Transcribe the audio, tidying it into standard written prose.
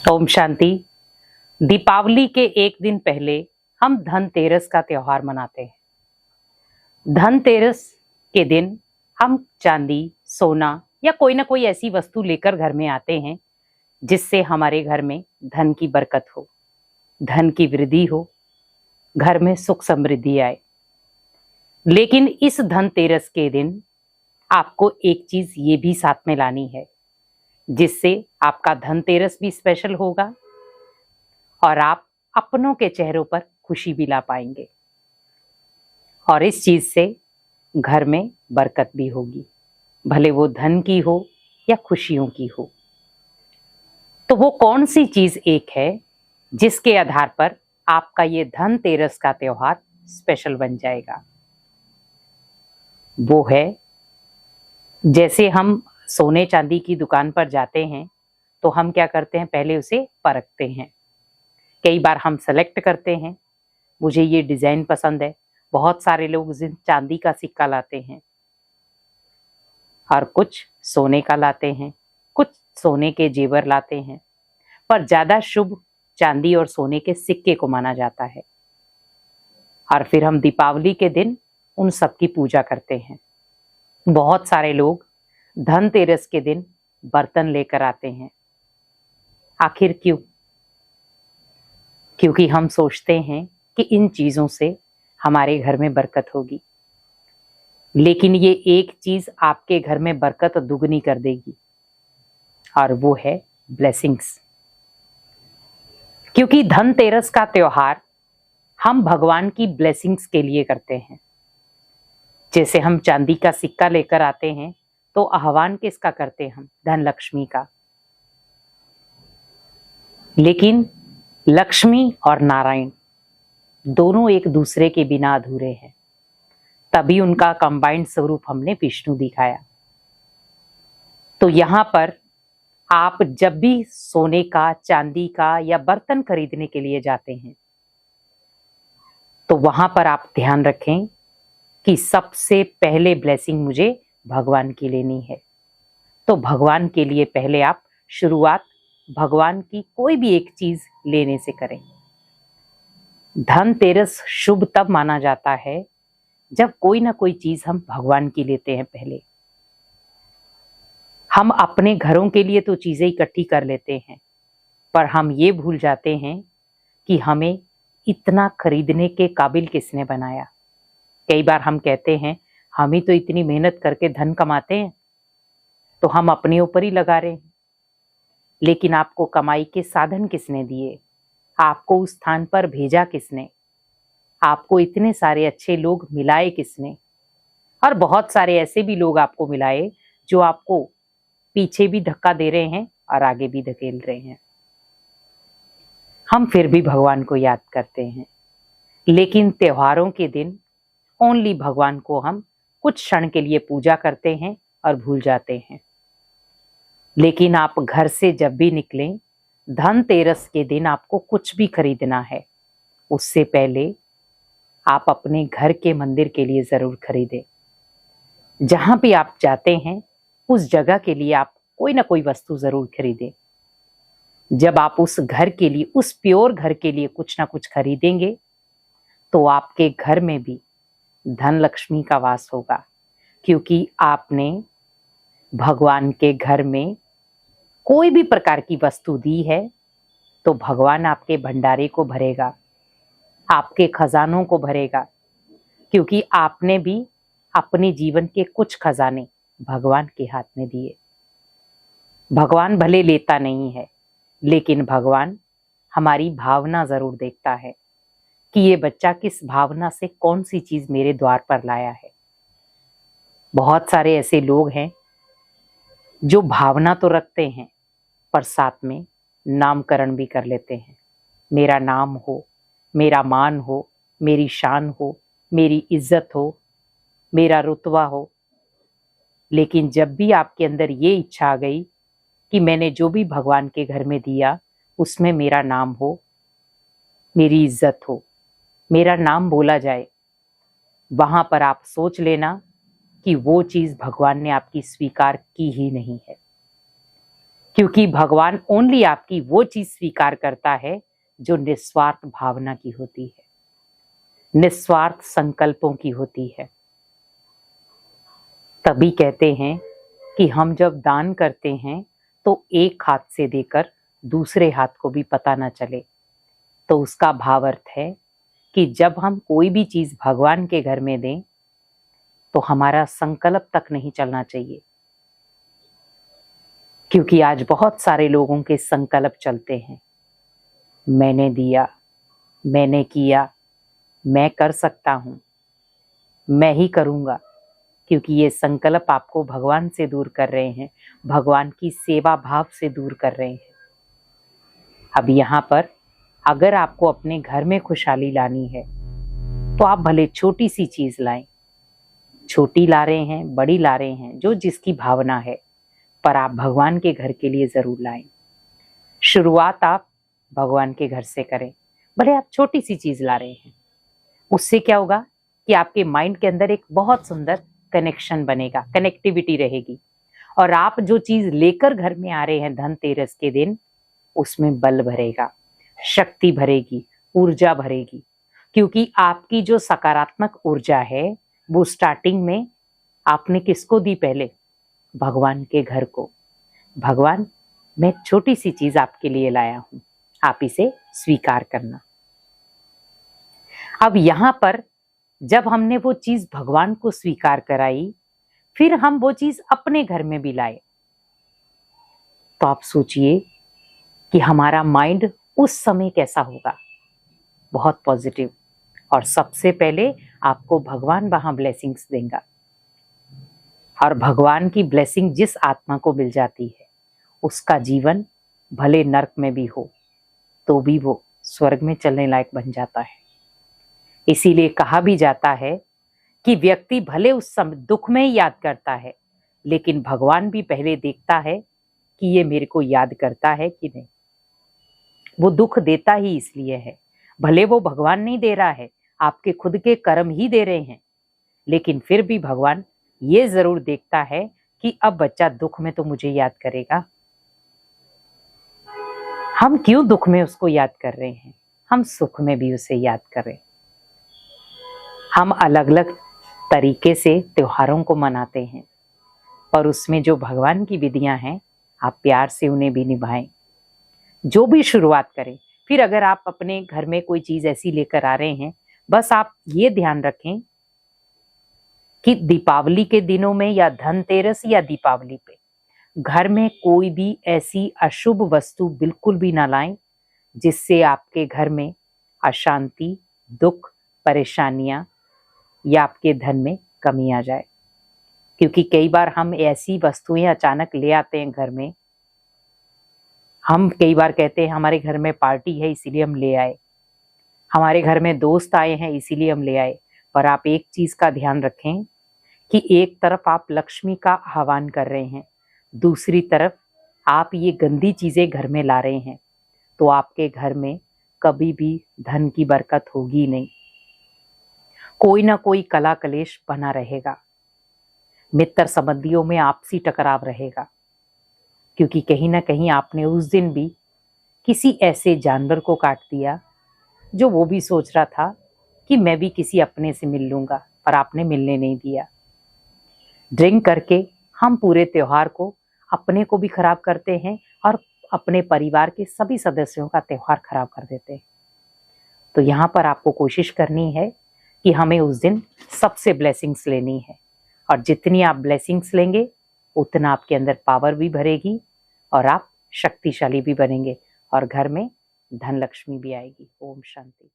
ओम शांति। दीपावली के एक दिन पहले हम धनतेरस का त्योहार मनाते हैं। धनतेरस के दिन हम चांदी, सोना या कोई ना कोई ऐसी वस्तु लेकर घर में आते हैं जिससे हमारे घर में धन की बरकत हो, धन की वृद्धि हो, घर में सुख समृद्धि आए। लेकिन इस धनतेरस के दिन आपको एक चीज ये भी साथ में लानी है जिससे आपका धनतेरस भी स्पेशल होगा और आप अपनों के चेहरों पर खुशी भी ला पाएंगे और इस चीज से घर में बरकत भी होगी, भले वो धन की हो या खुशियों की हो। तो वो कौन सी चीज एक है जिसके आधार पर आपका ये धनतेरस का त्योहार स्पेशल बन जाएगा? वो है, जैसे हम सोने चांदी की दुकान पर जाते हैं तो हम क्या करते हैं, पहले उसे परखते हैं। कई बार हम सेलेक्ट करते हैं, मुझे ये डिजाइन पसंद है। बहुत सारे लोग चांदी का सिक्का लाते हैं और कुछ सोने का लाते हैं, कुछ सोने के जेवर लाते हैं, पर ज्यादा शुभ चांदी और सोने के सिक्के को माना जाता है। और फिर हम दीपावली के दिन उन सब की पूजा करते हैं। बहुत सारे लोग धनतेरस के दिन बर्तन लेकर आते हैं। आखिर क्यों? क्योंकि हम सोचते हैं कि इन चीजों से हमारे घर में बरकत होगी। लेकिन ये एक चीज आपके घर में बरकत दुगनी कर देगी और वो है ब्लेसिंग्स। क्योंकि धनतेरस का त्योहार हम भगवान की ब्लेसिंग्स के लिए करते हैं। जैसे हम चांदी का सिक्का लेकर आते हैं तो आह्वान किसका करते हैं हम? धन लक्ष्मी का। लेकिन लक्ष्मी और नारायण दोनों एक दूसरे के बिना अधूरे हैं, तभी उनका कंबाइंड स्वरूप हमने विष्णु दिखाया। तो यहां पर आप जब भी सोने का, चांदी का या बर्तन खरीदने के लिए जाते हैं तो वहां पर आप ध्यान रखें कि सबसे पहले ब्लेसिंग मुझे भगवान की लेनी है। तो भगवान के लिए पहले आप शुरुआत भगवान की कोई भी एक चीज लेने से करें। धनतेरस शुभ तब माना जाता है जब कोई ना कोई चीज हम भगवान की लेते हैं। पहले हम अपने घरों के लिए तो चीजें इकट्ठी कर लेते हैं, पर हम ये भूल जाते हैं कि हमें इतना खरीदने के काबिल किसने बनाया। कई बार हम कहते हैं हम ही तो इतनी मेहनत करके धन कमाते हैं तो हम अपने ऊपर ही लगा रहे हैं। लेकिन आपको कमाई के साधन किसने दिए? आपको उस स्थान पर भेजा किसने? आपको इतने सारे अच्छे लोग मिलाए किसने? और बहुत सारे ऐसे भी लोग आपको मिलाए जो आपको पीछे भी धक्का दे रहे हैं और आगे भी धकेल रहे हैं। हम फिर भी भगवान को याद करते हैं, लेकिन त्योहारों के दिन ओनली भगवान को हम कुछ क्षण के लिए पूजा करते हैं और भूल जाते हैं। लेकिन आप घर से जब भी निकलें, धनतेरस के दिन आपको कुछ भी खरीदना है, उससे पहले आप अपने घर के मंदिर के लिए जरूर खरीदें। जहां भी आप जाते हैं उस जगह के लिए आप कोई ना कोई वस्तु जरूर खरीदें। जब आप उस घर के लिए, उस प्योर घर के लिए कुछ ना कुछ खरीदेंगे तो आपके घर में भी धन लक्ष्मी का वास होगा, क्योंकि आपने भगवान के घर में कोई भी प्रकार की वस्तु दी है तो भगवान आपके भंडारे को भरेगा, आपके खजानों को भरेगा, क्योंकि आपने भी अपने जीवन के कुछ खजाने भगवान के हाथ में दिए। भगवान भले लेता नहीं है, लेकिन भगवान हमारी भावना जरूर देखता है कि ये बच्चा किस भावना से कौन सी चीज मेरे द्वार पर लाया है। बहुत सारे ऐसे लोग हैं जो भावना तो रखते हैं पर साथ में नामकरण भी कर लेते हैं। मेरा नाम हो, मेरा मान हो, मेरी शान हो, मेरी इज्जत हो, मेरा रुतबा हो। लेकिन जब भी आपके अंदर ये इच्छा आ गई कि मैंने जो भी भगवान के घर में दिया उसमें मेरा नाम हो, मेरी इज्जत हो, मेरा नाम बोला जाए, वहां पर आप सोच लेना कि वो चीज भगवान ने आपकी स्वीकार की ही नहीं है। क्योंकि भगवान ओनली आपकी वो चीज स्वीकार करता है जो निस्वार्थ भावना की होती है, निस्वार्थ संकल्पों की होती है। तभी कहते हैं कि हम जब दान करते हैं तो एक हाथ से देकर दूसरे हाथ को भी पता न चले। तो उसका भाव अर्थ है कि जब हम कोई भी चीज भगवान के घर में दें तो हमारा संकल्प तक नहीं चलना चाहिए, क्योंकि आज बहुत सारे लोगों के संकल्प चलते हैं। मैंने दिया, मैंने किया, मैं कर सकता हूं, मैं ही करूंगा, क्योंकि ये संकल्प आपको भगवान से दूर कर रहे हैं, भगवान की सेवा भाव से दूर कर रहे हैं। अब यहाँ पर अगर आपको अपने घर में खुशहाली लानी है तो आप भले छोटी सी चीज लाएं, छोटी ला रहे हैं, बड़ी ला रहे हैं, जो जिसकी भावना है, पर आप भगवान के घर के लिए जरूर लाएं। शुरुआत आप भगवान के घर से करें, भले आप छोटी सी चीज ला रहे हैं। उससे क्या होगा कि आपके माइंड के अंदर एक बहुत सुंदर कनेक्शन बनेगा, कनेक्टिविटी रहेगी, और आप जो चीज लेकर घर में आ रहे हैं धनतेरस के दिन, उसमें बल भरेगा, शक्ति भरेगी, ऊर्जा भरेगी। क्योंकि आपकी जो सकारात्मक ऊर्जा है वो स्टार्टिंग में आपने किसको दी? पहले भगवान के घर को। भगवान, मैं छोटी सी चीज आपके लिए लाया हूं, आप इसे स्वीकार करना। अब यहां पर जब हमने वो चीज भगवान को स्वीकार कराई, फिर हम वो चीज अपने घर में भी लाए, तो आप सोचिए कि हमारा माइंड उस समय कैसा होगा? बहुत पॉजिटिव। और सबसे पहले आपको भगवान वहां ब्लेसिंग्स देगा, और भगवान की ब्लेसिंग जिस आत्मा को मिल जाती है उसका जीवन भले नर्क में भी हो तो भी वो स्वर्ग में चलने लायक बन जाता है। इसीलिए कहा भी जाता है कि व्यक्ति भले उस समय दुख में याद करता है, लेकिन भगवान भी पहले देखता है कि ये मेरे को याद करता है कि नहीं। वो दुख देता ही इसलिए है, भले वो भगवान नहीं दे रहा है, आपके खुद के कर्म ही दे रहे हैं, लेकिन फिर भी भगवान ये जरूर देखता है कि अब बच्चा दुख में तो मुझे याद करेगा। हम क्यों दुख में उसको याद कर रहे हैं? हम सुख में भी उसे याद कर रहे हैं। हम अलग अलग तरीके से त्योहारों को मनाते हैं, और उसमें जो भगवान की विधियां हैं आप प्यार से उन्हें भी निभाएं। जो भी शुरुआत करें, फिर अगर आप अपने घर में कोई चीज ऐसी लेकर आ रहे हैं, बस आप ये ध्यान रखें कि दीपावली के दिनों में या धनतेरस या दीपावली पे घर में कोई भी ऐसी अशुभ वस्तु बिल्कुल भी ना लाएं जिससे आपके घर में अशांति, दुख, परेशानियां या आपके धन में कमी आ जाए। क्योंकि कई बार हम ऐसी वस्तुएं अचानक ले आते हैं घर में, हम कई बार कहते हैं हमारे घर में पार्टी है इसीलिए हम ले आए, हमारे घर में दोस्त आए हैं इसीलिए हम ले आए। पर आप एक चीज का ध्यान रखें कि एक तरफ आप लक्ष्मी का आह्वान कर रहे हैं, दूसरी तरफ आप ये गंदी चीजें घर में ला रहे हैं, तो आपके घर में कभी भी धन की बरकत होगी नहीं। कोई ना कोई कला कलेश बना रहेगा, मित्र संबंधियों में आपसी टकराव रहेगा, क्योंकि कहीं ना कहीं आपने उस दिन भी किसी ऐसे जानवर को काट दिया जो वो भी सोच रहा था कि मैं भी किसी अपने से मिल लूंगा, पर आपने मिलने नहीं दिया। ड्रिंक करके हम पूरे त्योहार को अपने को भी खराब करते हैं और अपने परिवार के सभी सदस्यों का त्योहार खराब कर देते हैं। तो यहाँ पर आपको कोशिश करनी है कि हमें उस दिन सबसे ब्लेसिंग्स लेनी है, और जितनी आप ब्लेसिंग्स लेंगे उतना आपके अंदर पावर भी भरेगी और आप शक्तिशाली भी बनेंगे, और घर में धन लक्ष्मी भी आएगी। ओम शांति।